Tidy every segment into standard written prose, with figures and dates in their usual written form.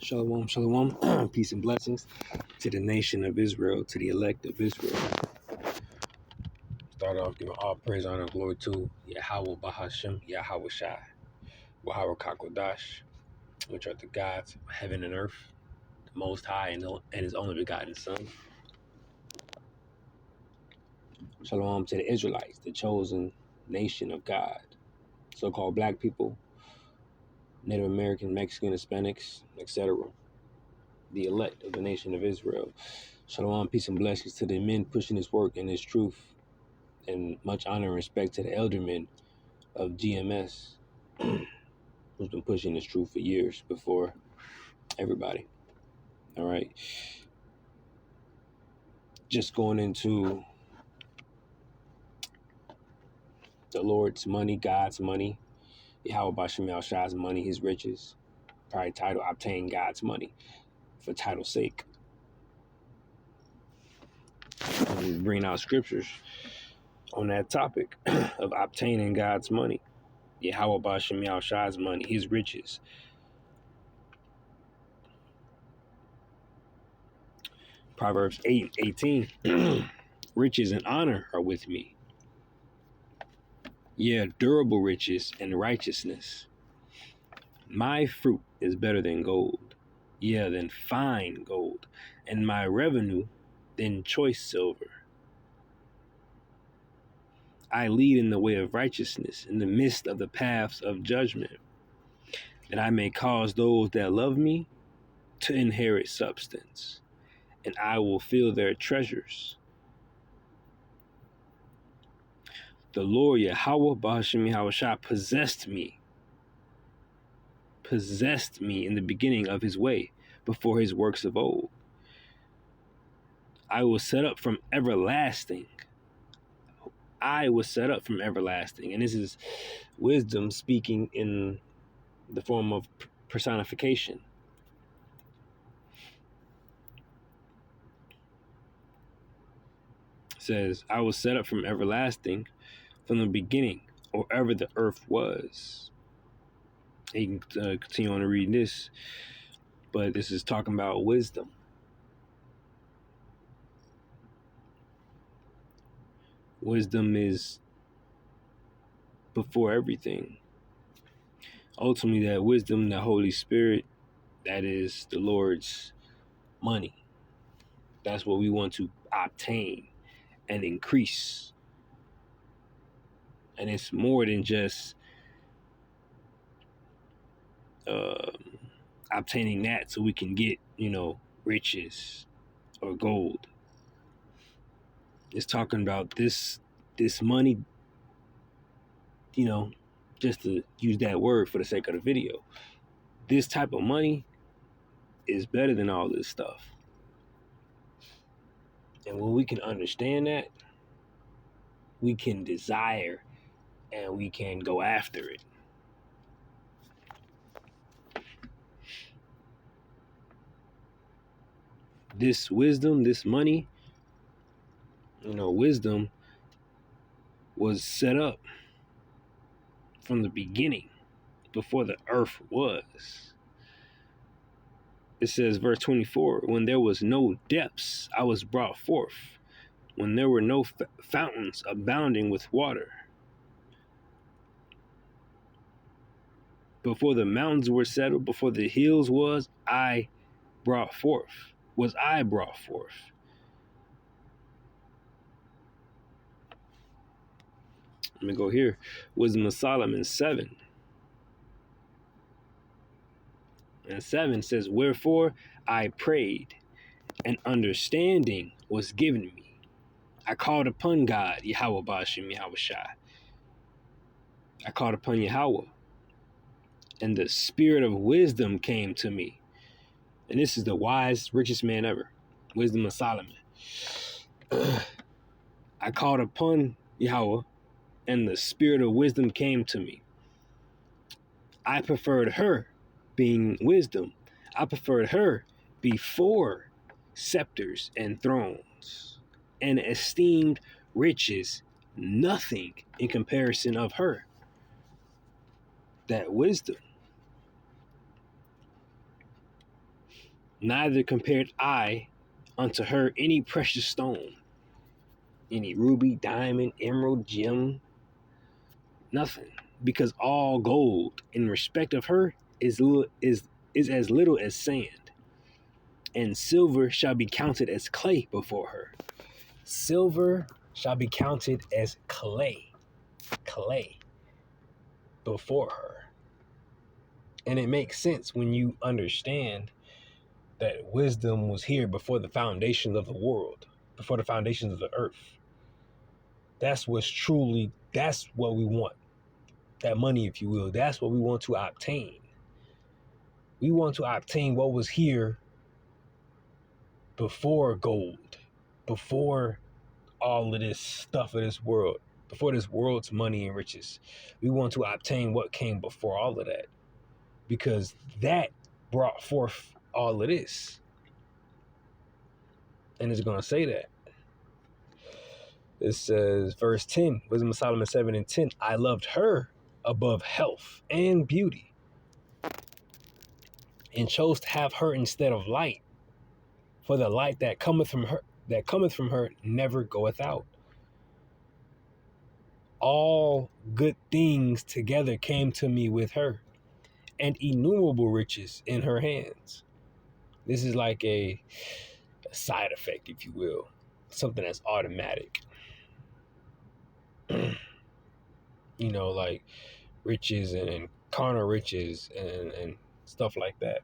Shalom, shalom, peace and blessings to the nation of Israel, to the elect of Israel. Start off giving all praise, honor, and glory to Yahweh Bahashem, Yahweh Shai, Yahweh Kakodash, which are the gods of heaven and earth, the Most High and His only begotten Son. Shalom to the Israelites, the chosen nation of God, so-called black people, Native American, Mexican, Hispanics, etc., the elect of the nation of Israel. Shalom, peace and blessings to the men pushing His work and His truth, and much honor and respect to the eldermen of GMS, who's been pushing this truth for years before everybody. All right. Just going into the Lord's money, God's money, Yahweh Bashem Shai's money, his riches. Probably title, obtain God's money for title's sake. And we bring out scriptures on that topic of obtaining God's money. Yahweh Bashem Shai's money, his riches. Proverbs 8:18. Riches and honor are with me. Yeah, durable riches and righteousness. My fruit is better than gold, yeah, than fine gold, and my revenue than choice silver. I lead in the way of righteousness, in the midst of the paths of judgment, that I may cause those that love me to inherit substance, and I will fill their treasures. The Lord Yahweh Bahashem Yahweh Shai possessed me in the beginning of his way, before his works of old. I was set up from everlasting. I was set up from everlasting. And this is wisdom speaking in the form of personification. It says, I was set up from everlasting, from the beginning, or ever the earth was. And you can continue on to read this, but this is talking about wisdom. Wisdom is before everything. Ultimately, that wisdom, the Holy Spirit, that is the Lord's money. That's what we want to obtain and increase. And it's more than just obtaining that so we can get, riches or gold. It's talking about this money, just to use that word for the sake of the video. This type of money is better than all this stuff. And when we can understand that, we can desire and we can go after it. This wisdom, this money, wisdom was set up from the beginning, before the earth was. It says, verse 24, when there was no depths, I was brought forth. When there were no fountains abounding with water. Before the mountains were settled, before the hills was brought forth. Let me go here. Wisdom of Solomon 7. And 7 says, wherefore I prayed, and understanding was given me. I called upon God, Yahweh Bashem Yahweh Shai. I called upon Yahweh, and the spirit of wisdom came to me. And this is the wise, richest man ever. Wisdom of Solomon. I called upon Yahweh, and the spirit of wisdom came to me. I preferred her being wisdom. I preferred her before scepters and thrones, and esteemed riches nothing in comparison of her. That wisdom. Neither compared I unto her any precious stone, any ruby, diamond, emerald, gem, nothing, because all gold in respect of her is as little as sand, and silver shall be counted as clay before her. Silver shall be counted as clay before her. And it makes sense when you understand that wisdom was here before the foundations of the world, before the foundations of the earth. That's what we want. That money, if you will, that's what we want to obtain. We want to obtain what was here before gold, before all of this stuff of this world, before this world's money and riches. We want to obtain what came before all of that, because that brought forth all of this. And it's going to say that. It says, verse 10, Wisdom of Solomon 7:10, I loved her above health and beauty, and chose to have her instead of light, for the light that cometh from her never goeth out. All good things together came to me with her, and innumerable riches in her hands. This is like a side effect, if you will, something that's automatic. Like riches and carnal riches and stuff like that.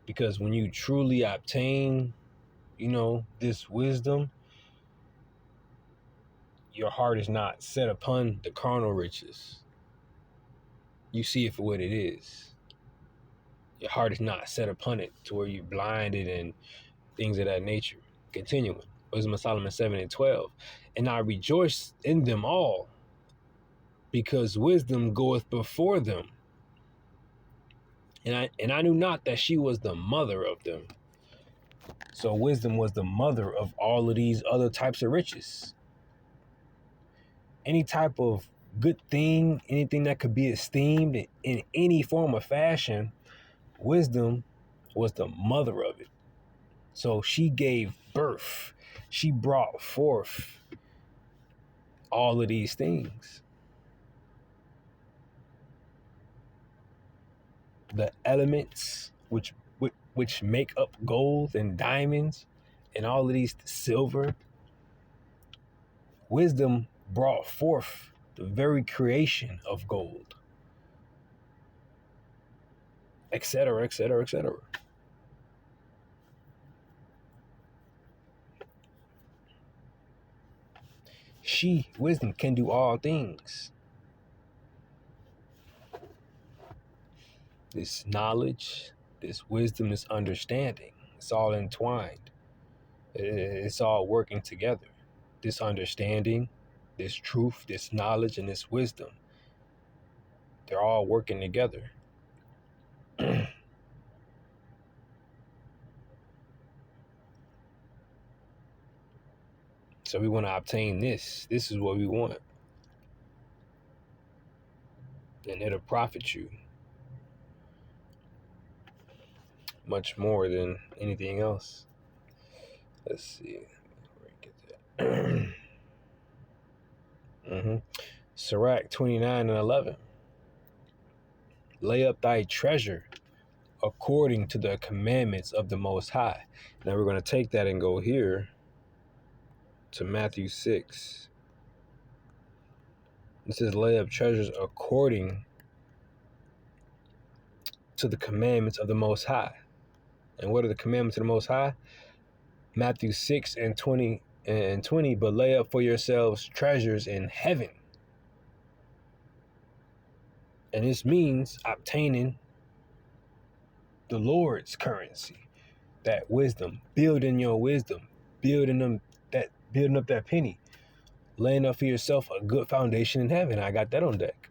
Because when you truly obtain, this wisdom, your heart is not set upon the carnal riches. You see it for what it is. Your heart is not set upon it to where you're blinded and things of that nature. Continuing. Wisdom of Solomon 7:12. And I rejoice in them all, because wisdom goeth before them. And I knew not that she was the mother of them. So wisdom was the mother of all of these other types of riches. Any type of good thing, anything that could be esteemed in any form of fashion, wisdom was the mother of it. So she gave birth. She brought forth all of these things. The elements which make up gold and diamonds and all of these silver. Wisdom brought forth the very creation of gold, etc., etc., etc. Wisdom, can do all things. This knowledge, this wisdom, this understanding, it's all entwined. It's all working together. This understanding, this truth, this knowledge, and this wisdom, they're all working together. So we want to obtain this. This is what we want. And it'll profit you much more than anything else. Let's see. Where get that? Sirach 29:11. Lay up thy treasure according to the commandments of the Most High. Now we're going to take that and go here to Matthew 6. It says, lay up treasures according to the commandments of the Most High. And what are the commandments of the Most High? Matthew 6:20, but lay up for yourselves treasures in heaven. And this means obtaining the Lord's currency, that wisdom, building your wisdom, building up that penny, laying up for yourself a good foundation in heaven. I got that on deck.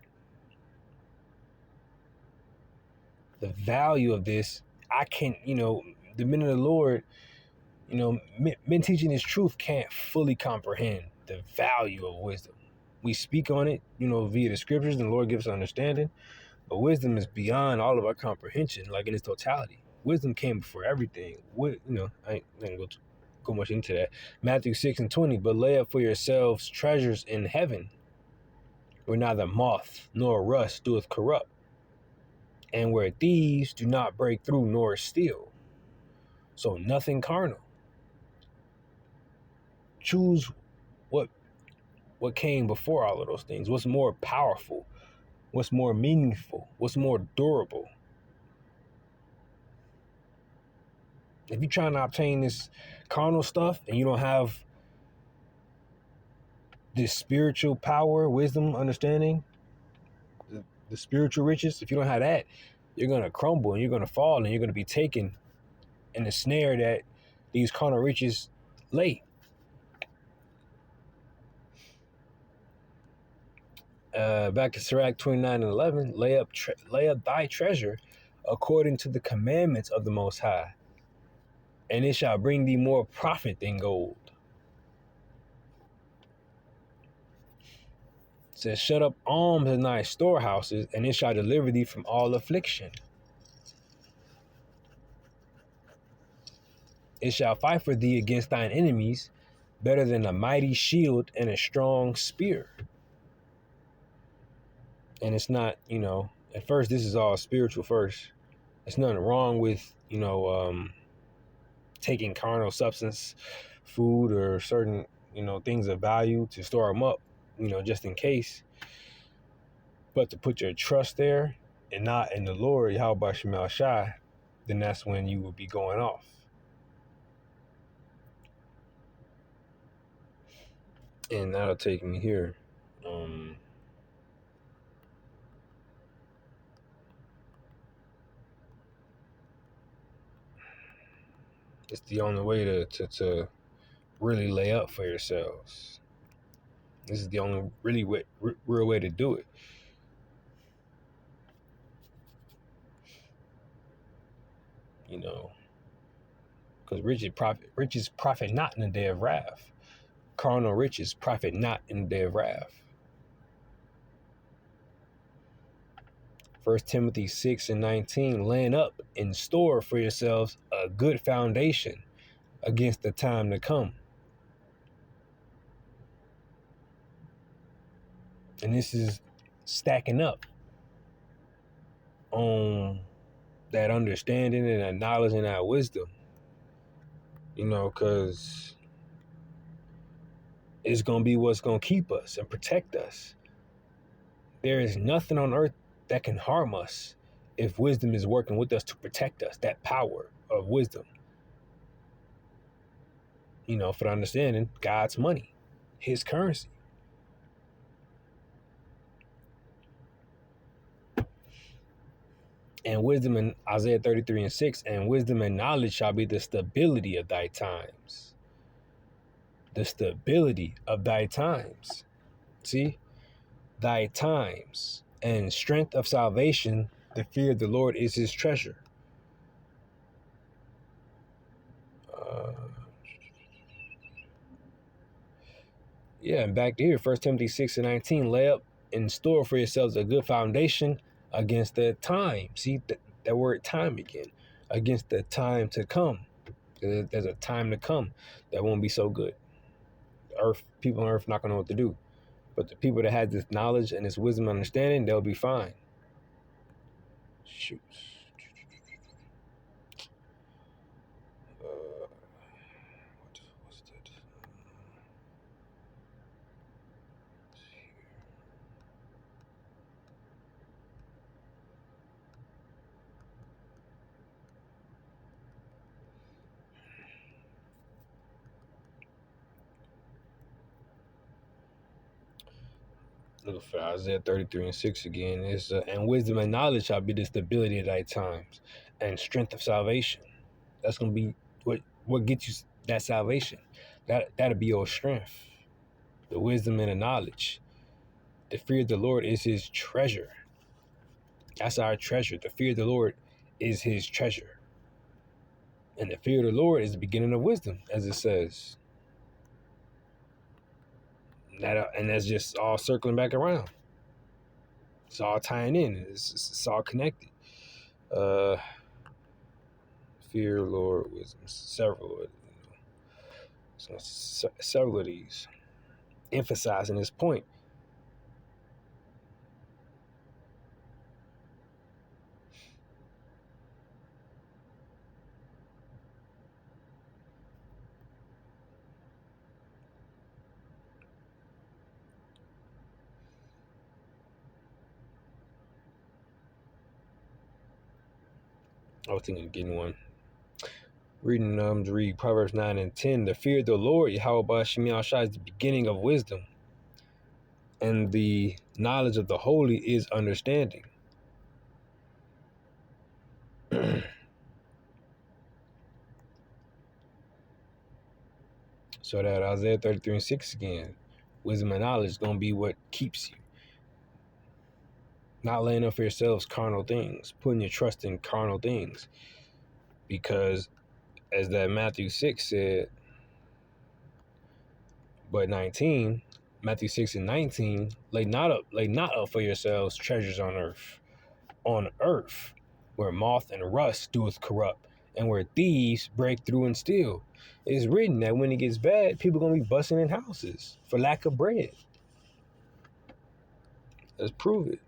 The value of this, I can't, the men of the Lord, men teaching this truth can't fully comprehend the value of wisdom. We speak on it, via the scriptures, and the Lord gives us understanding. But wisdom is beyond all of our comprehension, like in its totality. Wisdom came before everything. I ain't gonna go much into that. Matthew 6:20, but lay up for yourselves treasures in heaven, where neither moth nor rust doeth corrupt, and where thieves do not break through nor steal. So nothing carnal. Choose what came before all of those things. What's more powerful? What's more meaningful? What's more durable? If you're trying to obtain this carnal stuff and you don't have this spiritual power, wisdom, understanding, the spiritual riches, if you don't have that, you're going to crumble and you're going to fall and you're going to be taken in the snare that these carnal riches lay. Back to Sirach 29:11, lay up thy treasure according to the commandments of the Most High, and it shall bring thee more profit than gold. It says, shut up alms in thy storehouses, and it shall deliver thee from all affliction. It shall fight for thee against thine enemies, better than a mighty shield and a strong spear. And it's not, at first this is all spiritual first. There's nothing wrong with, taking carnal substance, food, or certain, things of value to store them up, just in case. But to put your trust there and not in the Lord, Yahweh Shemel Shai, then that's when you will be going off. And that'll take me here. It's the only way to really lay up for yourselves. This is the only really real way to do it. Because riches profit not in the day of wrath. Carnal riches profit not in the day of wrath. 1 Timothy 6:19, laying up in store for yourselves a good foundation against the time to come. And this is stacking up on that understanding and that knowledge and that wisdom. Because it's going to be what's going to keep us and protect us. There is nothing on earth that can harm us if wisdom is working with us to protect us, that power of wisdom. For the understanding, God's money, his currency. And wisdom in Isaiah 33:6, and wisdom and knowledge shall be the stability of thy times. The stability of thy times. See? Thy times. And strength of salvation, the fear of the Lord is his treasure. And back here, 1 Timothy 6:19, lay up in store for yourselves a good foundation against the time. See, that word time again. Against the time to come. There's a time to come that won't be so good. People on earth not going to know what to do. But the people that have this knowledge and this wisdom and understanding, they'll be fine. Shoot. What's that? Look for Isaiah 33:6 again. It's and wisdom and knowledge shall be the stability of thy times, and strength of salvation. That's gonna be what gets you that salvation. That'll be your strength. The wisdom and the knowledge. The fear of the Lord is his treasure. That's our treasure. The fear of the Lord is his treasure. And the fear of the Lord is the beginning of wisdom, as it says. And that's just all circling back around. It's all tying in. It's all connected. Fear, Lord, wisdom, several of these, emphasizing this point. I was thinking of getting one. Read Proverbs 9 and 10. The fear of the Lord, Yahweh Ba'ashem Yahushua, is the beginning of wisdom, and the knowledge of the holy is understanding. So that Isaiah 33 and 6 again, wisdom and knowledge is going to be what keeps you. Not laying up for yourselves carnal things, putting your trust in carnal things. Because as that Matthew 6 said, but 19, Matthew 6 and 19, lay not up for yourselves treasures on earth, where moth and rust doeth corrupt, and where thieves break through and steal. It's written that when it gets bad, people are going to be busting in houses for lack of bread. Let's prove it.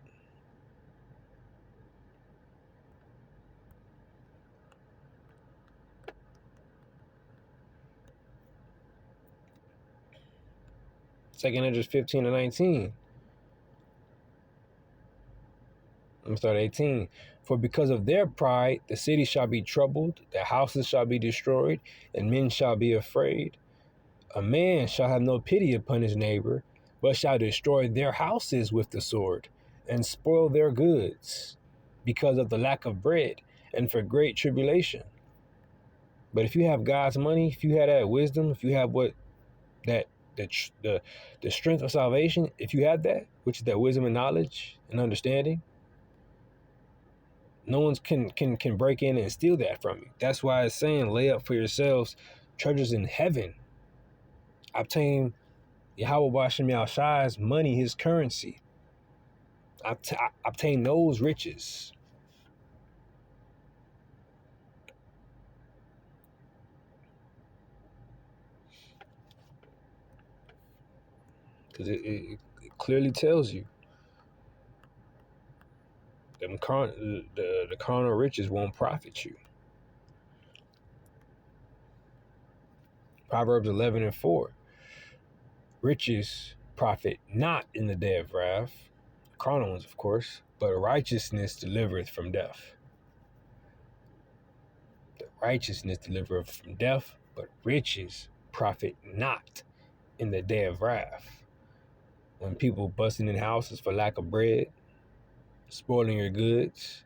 Second Esdras 15 and 19. I'm going to start 18. For because of their pride, the city shall be troubled, the houses shall be destroyed, and men shall be afraid. A man shall have no pity upon his neighbor, but shall destroy their houses with the sword, and spoil their goods, because of the lack of bread, and for great tribulation. But if you have God's money, if you have that wisdom, if you have the strength of salvation, if you have that, which is that wisdom and knowledge and understanding, no one can break in and steal that from you. That's why it's saying, lay up for yourselves treasures in heaven. Obtain Yahweh Ba'ashem Yahushua's money, his currency. Obtain those riches. Because it clearly tells you the carnal riches won't profit you. Proverbs 11 and 4. Riches profit not in the day of wrath, carnal ones, of course, but righteousness delivereth from death. The righteousness delivereth from death, but riches profit not in the day of wrath. When people busting in houses for lack of bread, spoiling your goods,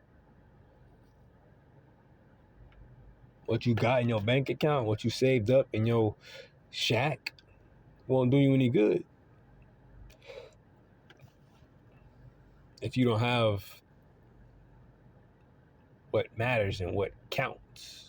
what you got in your bank account, what you saved up in your shack, won't do you any good if you don't have what matters and what counts.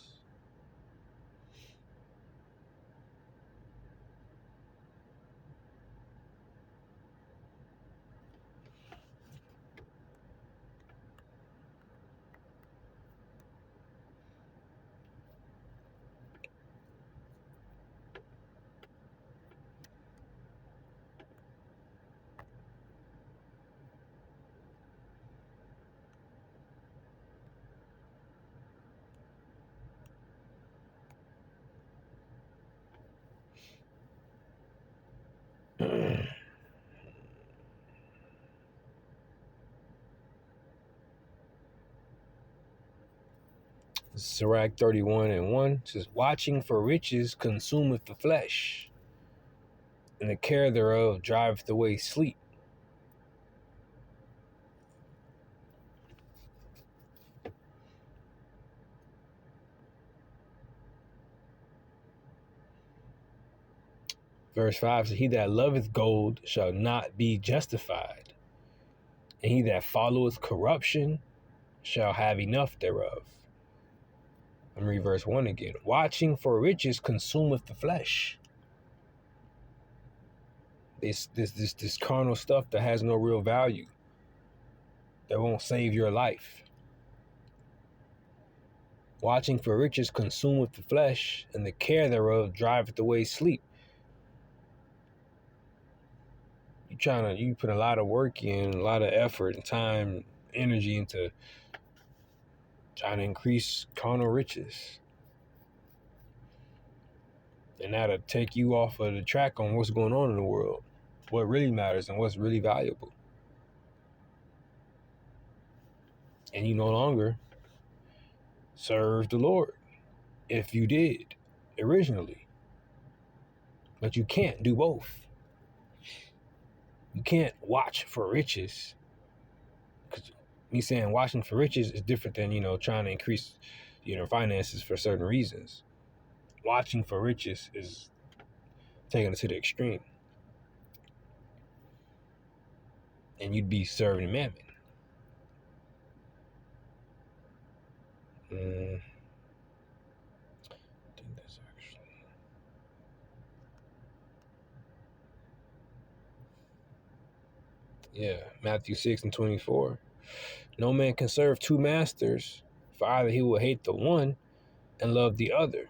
Sirach 31 and 1 says, watching for riches consumeth the flesh, and the care thereof driveth away sleep. Verse 5 says, he that loveth gold shall not be justified, and he that followeth corruption shall have enough thereof. Let me read verse 1 again. Watching for riches consumeth the flesh. This carnal stuff that has no real value, that won't save your life. Watching for riches consumeth the flesh, and the care thereof driveth away sleep. You put a lot of work in, a lot of effort and time, energy into trying to increase carnal riches. And that'll take you off of the track on what's going on in the world, what really matters and what's really valuable. And you no longer serve the Lord if you did originally. But you can't do both. You can't watch for riches. Because me saying watching for riches is different than, trying to increase, finances for certain reasons. Watching for riches is taking it to the extreme. And you'd be serving mammon. I think that's actually... Yeah, Matthew 6:24. No man can serve two masters, for either he will hate the one and love the other,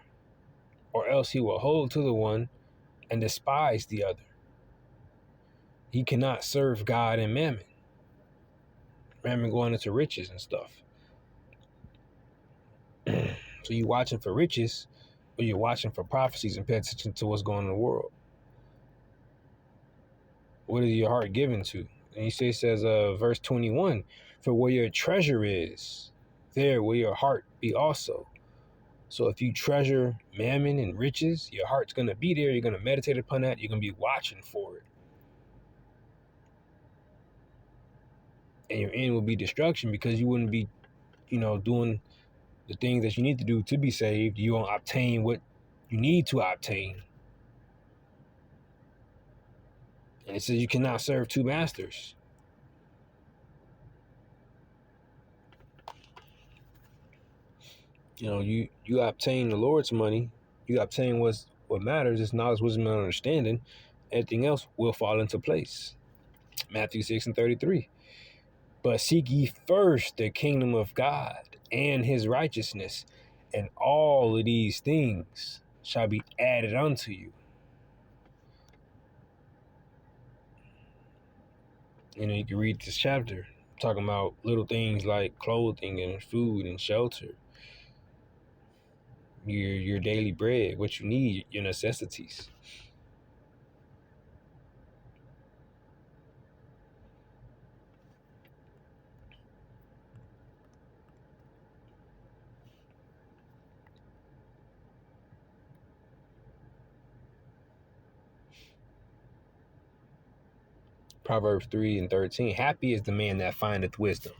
or else he will hold to the one and despise the other. He cannot serve God and mammon. Mammon going into riches and stuff. So you watching for riches, or you're watching for prophecies and pay attention to what's going on in the world. What is your heart given to? And he says, verse 21, for where your treasure is, there will your heart be also. So if you treasure mammon and riches, your heart's going to be there. You're going to meditate upon that. You're going to be watching for it. And your end will be destruction, because you wouldn't be, doing the things that you need to do to be saved. You won't obtain what you need to obtain. And it says you cannot serve two masters. You obtain the Lord's money. You obtain what matters is knowledge, wisdom, and understanding. Everything else will fall into place. Matthew 6:33. But seek ye first the kingdom of God and his righteousness, and all of these things shall be added unto you. You can read this chapter talking about little things like clothing and food and shelter, your daily bread, what you need, your necessities. Proverbs 3:13. Happy is the man that findeth wisdom,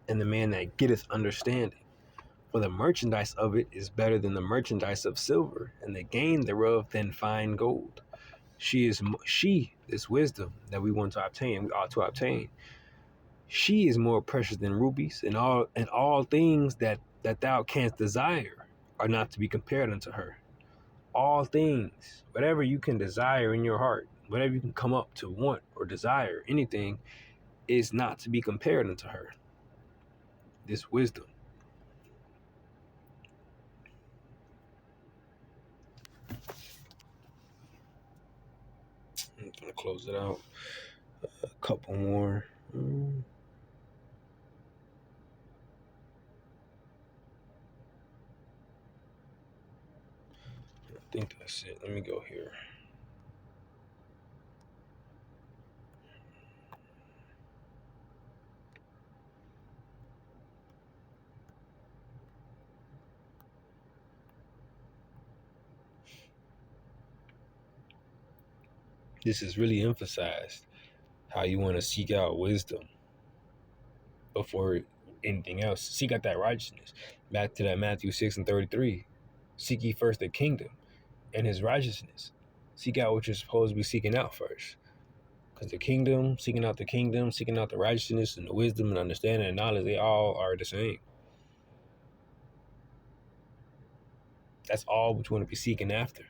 and the man that getteth understanding. For the merchandise of it is better than the merchandise of silver, and the gain thereof than fine gold. This wisdom that we want to obtain, we ought to obtain. She is more precious than rubies, and all things that thou canst desire are not to be compared unto her. All things, whatever you can desire in your heart, whatever you can come up to want or desire, anything is not to be compared unto her. This wisdom. I'm gonna close it out. A couple more. I think that's it. Let me go here. This is really emphasized how you want to seek out wisdom before anything else. Seek out that righteousness. Back to that Matthew 6:33. Seek ye first the kingdom and his righteousness. Seek out what you're supposed to be seeking out first. Because the kingdom, seeking out the righteousness and the wisdom and understanding and knowledge, they all are the same. That's all what you want to be seeking after,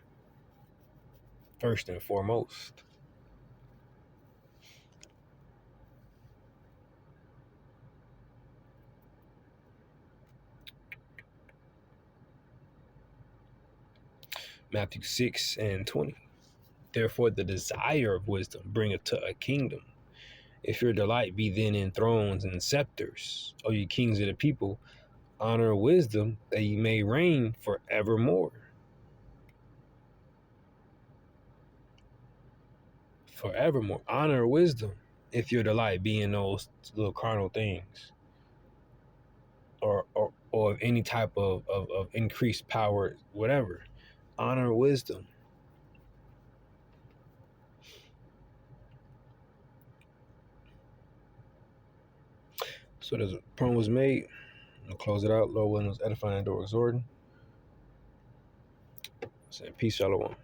first and foremost. Matthew 6:20. Therefore, the desire of wisdom bringeth to a kingdom. If your delight be then in thrones and scepters, O ye kings of the people, honor wisdom that ye may reign forevermore. Forevermore. Honor wisdom if your delight be in those little carnal things. Or any type of increased power, whatever. Honor wisdom. So there's a poem was made. I'll close it out. Lord willing, was edifying, door exhorting. Say peace, shalom.